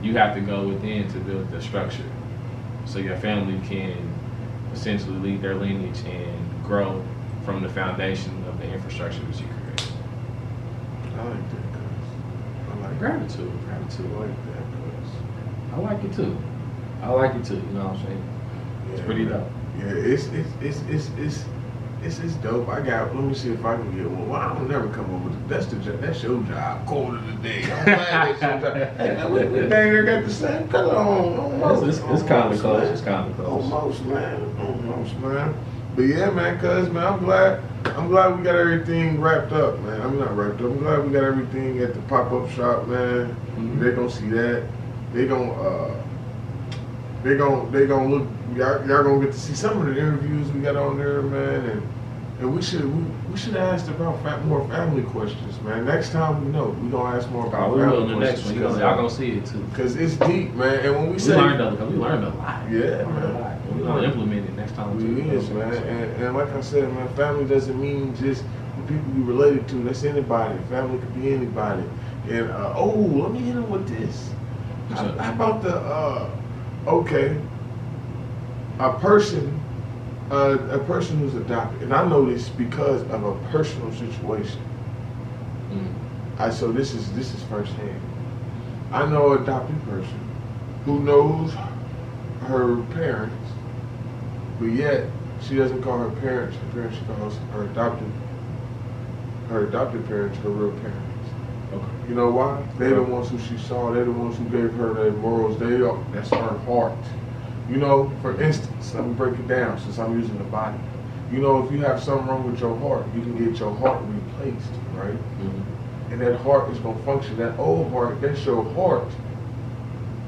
You have to go within to build the structure so your family can essentially lead their lineage and grow from the foundation of the infrastructure that you create. I like that, cuz. I like Gratitude. I like that, cuz. I like it too. You know what I'm saying? It's pretty dope. Yeah, it's dope. Let me see if I can get one. Well, I don't never come up with it. That's your job. Code of the day. I'm glad that's your job. Hey, man, we dang near got the same color on. It's kind of close. It's kind of close. Almost, man. But yeah, man, cuz, man, I'm glad we got everything wrapped up, man. I'm not wrapped up. I'm glad we got everything at the pop-up shop, man. Mm-hmm. They gonna see that. They gonna look. Y'all gonna get to see some of the interviews we got on there, man. And we should have asked about more family questions, man. Next time we gonna ask more about family questions. Y'all gonna see it too. Cause it's deep, man. And when we learned a lot. Yeah, man. We're gonna implement it next time too. It is, man. And like I said, man, family doesn't mean just the people you related to. That's anybody. Family could be anybody. And let me hit him with this. How about the a person who's adopted, and I know this because of a personal situation. So this is firsthand. I know an adopted person who knows her parents, but yet she doesn't call her parents. She calls her adopted parents her real parents. Okay. You know why? They're the ones who she saw. They're the ones who gave her the morals. That's her heart. You know, for instance, let me break it down since I'm using the body. You know, if you have something wrong with your heart, you can get your heart replaced, right? Mm-hmm. And that heart is going to function. That old heart, that's your heart.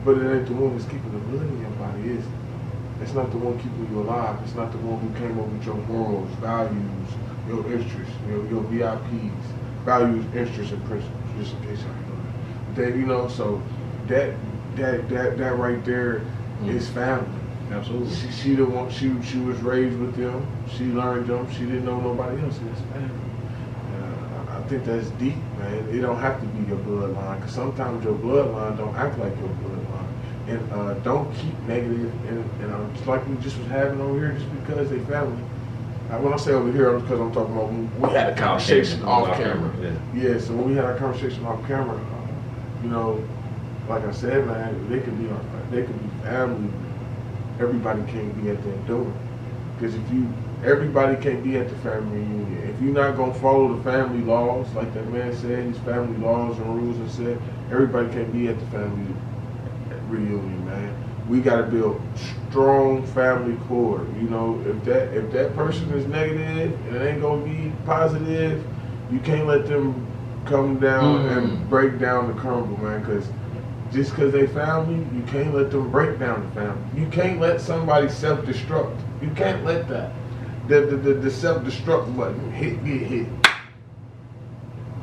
But it ain't the one that's keeping the blood in your body, is it? It's not the one keeping you alive. It's not the one who came up with your morals, values, your interests, your VIPs, values, interests, and principles, just in case y'all know that. So that right there is family. Absolutely. She the one. She was raised with them. She learned them. She didn't know nobody else. That's family. I think that's deep, man. It don't have to be your bloodline, because sometimes your bloodline don't act like your bloodline. And don't keep negative. And just like we just was having over here, just because they family. When I say over here, it's because I'm talking about when we had a conversation off camera. Yeah. So when we had our conversation off camera, like I said, man, they could be family. Everybody can't be at that door. Because everybody can't be at the family reunion. If you're not gonna follow the family laws, like that man said, his family laws and rules and said, everybody can't be at the family reunion, man. We gotta build strong family core. If that person is negative and it ain't gonna be positive, you can't let them come down and break down the crumble, man. Because just because they family, you can't let them break down the family. You can't let somebody self-destruct. You can't let that. The self-destruct button get hit.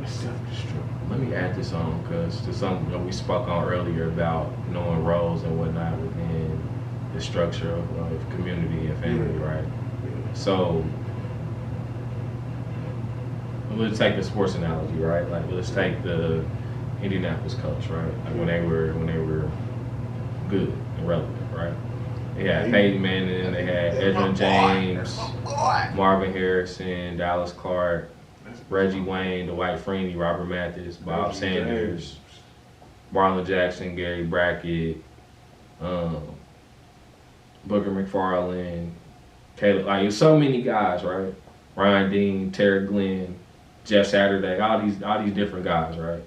It's self-destruct. Let me add this on, because to something that we spoke on earlier about knowing roles and whatnot within the structure of community and family, right? Yeah. So let's take the sports analogy, right? Like let's take the Indianapolis Colts, right? Like when they were good and relevant, right? They had Peyton Manning, they had Edgerrin James, Marvin Harrison, Dallas Clark, Reggie Wayne, Dwight Freeney, Robert Mathis, Bob Sanders, Marlon Jackson, Gary Brackett, Booker McFarland, Caleb, like there's so many guys, right? Ryan Dean, Terry Glenn, Jeff Saturday, all these different guys, right?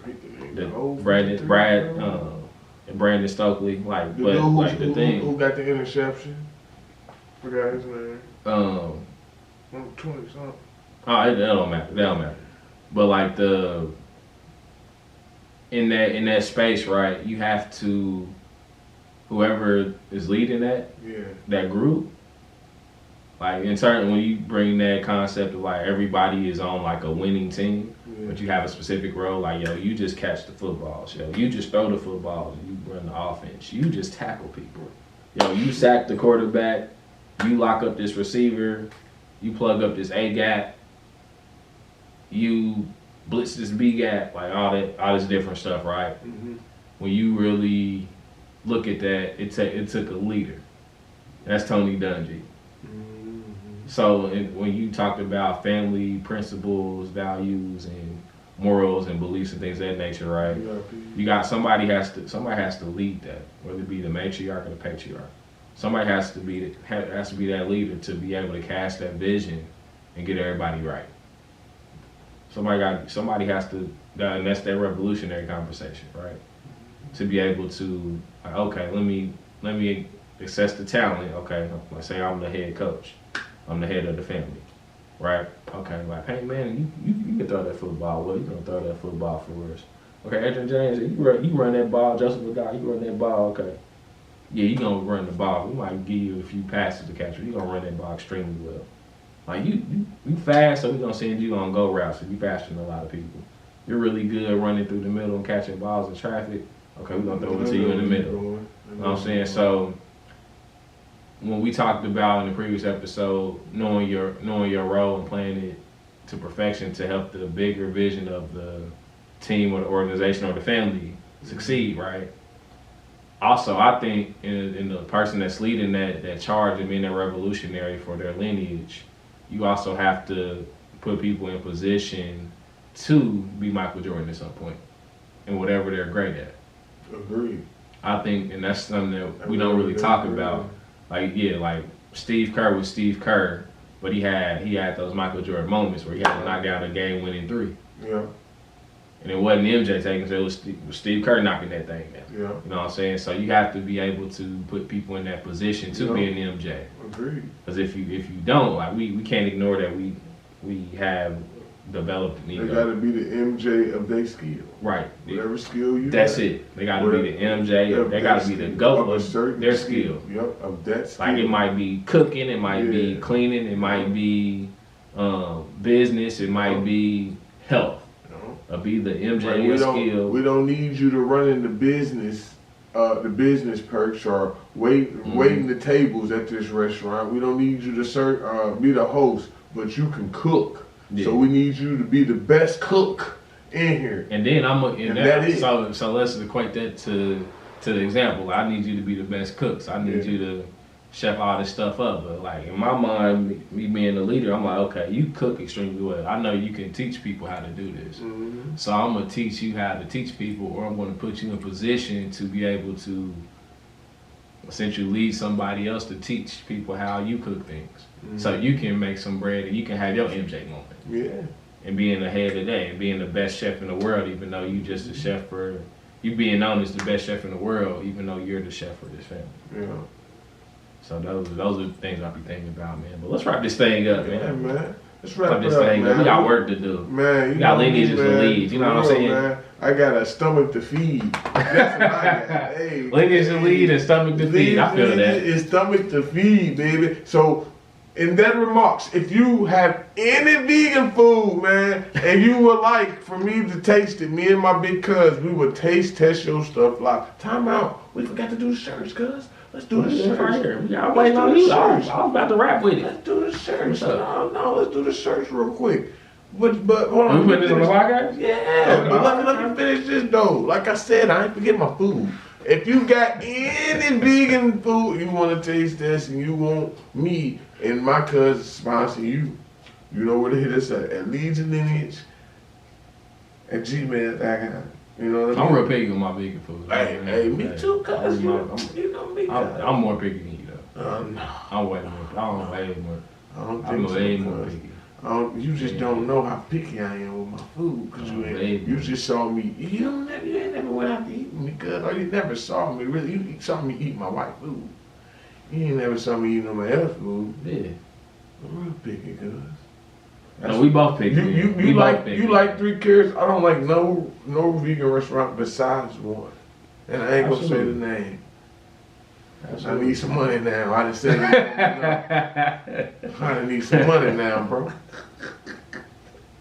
And Brandon Stokely, like, the but dude like the thing, who got the interception? Forgot his name. 20 something. That don't matter. That don't matter. But like in that space, right? You have to, whoever is leading that group. Like in turn, when you bring that concept of like everybody is on like a winning team, but you have a specific role. Like yo, you just catch the footballs. Yo, you just throw the footballs. You run the offense. You just tackle people. Yo, you sack the quarterback. You lock up this receiver. You plug up this A gap. You blitz this B gap. Like all this different stuff, right? Mm-hmm. When you really look at that, it took a leader. That's Tony Dungy. So when you talked about family principles, values, and morals and beliefs and things of that nature, right? You got somebody has to lead that, whether it be the matriarch or the patriarch. Somebody has to be that leader to be able to cast that vision and get everybody right. Somebody has to, and that's their revolutionary conversation, right? To be able to, like, okay, let me assess the talent. Okay, let's say I'm the head coach. I'm the head of the family, right? Okay, like, hey man, you can throw that football. Well, you gonna throw that football for us. Okay, Adrian James, you run that ball. Joseph Ladar, you run that ball. Okay, yeah, you gonna run the ball. We might give you a few passes to catch, but you gonna run that ball extremely well. Like you fast, so we gonna send you on go routes. So you faster than a lot of people. You're really good running through the middle and catching balls in traffic. Okay, we're gonna throw it to you in the middle. You know what I'm saying? So when we talked about in the previous episode, knowing your role and playing it to perfection to help the bigger vision of the team or the organization or the family succeed, right? Also, I think in the person that's leading that charge and being that revolutionary for their lineage, you also have to put people in position to be Michael Jordan at some point in whatever they're great at. Agreed. I think, and that's something that we don't really talk about. Like Steve Kerr was Steve Kerr, but he had those Michael Jordan moments where he had to knock down a game-winning three. Yeah. And it wasn't MJ taking it, it was Steve Kerr knocking that thing down. Yeah. You know what I'm saying? So you have to be able to put people in that position to be an MJ. Agreed. Because if you don't, like we can't ignore that we have developed an ego. They got to be the MJ of their skill. Right. Whatever skill you That's got. it. They got to be the MJ. They got to be the GOAT of their skill. Yep, of that skill. Like it might be cooking, it might be cleaning, it might be business, it might be health. Be the MJ of your skill. We don't need you to run in the business perks or waiting the tables at this restaurant. We don't need you to be the host, but you can cook. Yeah. So we need you to be the best cook in here. And then so let's equate that to the example. I need you to be the best cook. So I need you to chef all this stuff up. But like in my mind, me being the leader, I'm like, okay, you cook extremely well. I know you can teach people how to do this. Mm-hmm. So I'm gonna teach you how to teach people, or I'm gonna put you in position to be able to essentially lead somebody else to teach people how you cook things. Mm-hmm. So you can make some bread and you can have your MJ moment. Yeah. And being the head of the day and being the best chef in the world, even though you just a chef for, you being known as the best chef in the world, even though you're the chef for this family. Yeah. So those are the things I'll be thinking about, man. But let's wrap this thing up, man. Yeah, man. Let's wrap this up, thing man. up. We got work to do. Man, we got lineages to lead. You know what I'm saying? Man. I got a stomach to feed. That's what I got. Hey, lineage to lead and stomach to feed. I feel that. It's stomach to feed, baby. So, in that remarks, if you have any vegan food, man, and you would like for me to taste it, me and my big cuz, we would test your stuff. Like, time out. We forgot to do the shirts, cuz. Let's do the shirts. Right here. I'm waiting on you. I was about to rap with it. Let's do the shirts. No, let's do the shirts real quick. But hold on. We put this on the podcast? Yeah, but let me finish this though. Like I said, I ain't forget my food. If you got any vegan food you want to taste this and you want me and my cousin sponsor you, you know where to hit us at Lead Your Lineage at gmail.com. You know what I mean? I'm real picky with my vegan food. Hey, me too, cuz. You know me, I'm more picky than you, though. No. I'm way more. I don't I'm think way so, more cuz. picky. You just don't know how picky I am with my food, cause you just saw me. You ain't never went out to eat with me, cuz. Or you never saw me really. You saw me eat my wife's food. You ain't never saw me eat nobody else's food. Yeah. I'm real picky, cuz. No, we both picky. You like 3 carrots. I don't like no vegan restaurant besides one, and I ain't gonna say the name. Absolutely. I need some money now. I done said it. I need some money now, bro.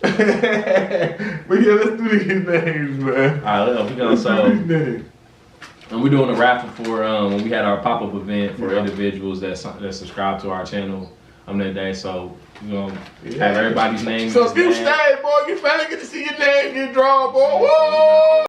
But yeah, let's do these names, man. Alright, and we're doing a raffle for when we had our pop-up event for individuals that subscribe to our channel that day. So have everybody's name. So if you stay, boy, you finally get to see your name get drawn, boy. Woo!